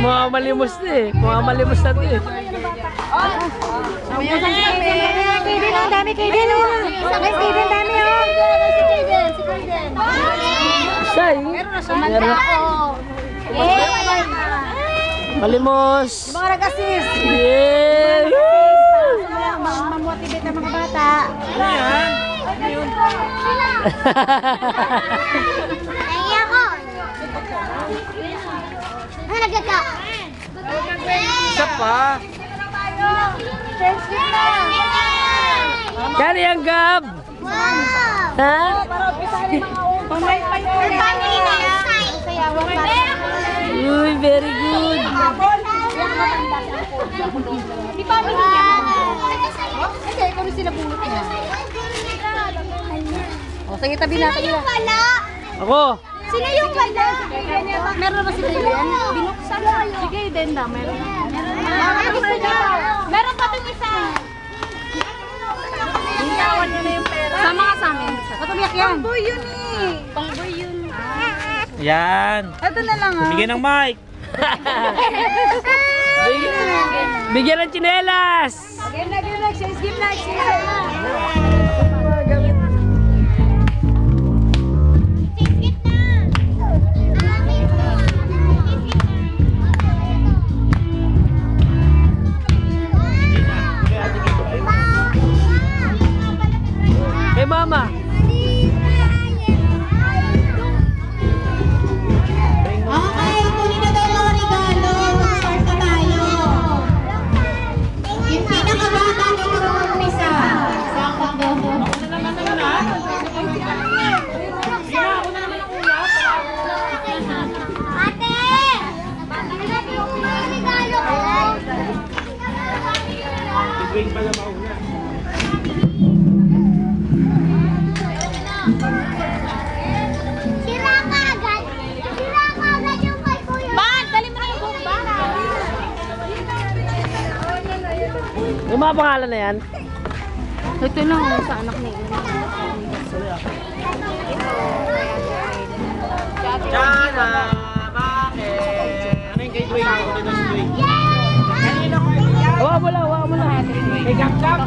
Mga malimos na eh. Mga malimos na eh. Kaiden, ang dami Kaiden, oh. May Kaiden, dami, oh. Si Kaiden. Say. Meron. Malimos. Mga nag-assist. Yeah. Mamotivate ang mga bata. Naiya ko. Ano nagkaka? Isa pa. Kari ang gab. Ha? Uy, very good. Di pa kami niya. Kasi ikaw rin sila bunot niya. O, sa tabi natin nila. Ako. Sino yung wala? Meron ba si Kaiden? Binuksan na kayo. Si Kaiden daw, meron. Meron pa itong isa. Hintawan niya na yung pera. Sama ka sa amin. Patumiyak yan. Pangboy yun eh. Pangboy yun. Yan. Ito na lang ah. Bigyan ng mic. Bigyan ng tsinelas. Game na. Game na. Hey mama. Okay, kunin na tayo mga regalo. Start na tayo. Yung pinakabata na mag-umpisa. Ate! Bigwing pala mauna. Sira ka agad yung kay Kuya. Bakit? Dali mo na yung buong bahay. Yung mga pangalan na yan. Ito lang sa anak ni Jana, bakit? Ano yung kay Dwayne? Ano yung Dwayne? Hawa mo lang. May gap-gap.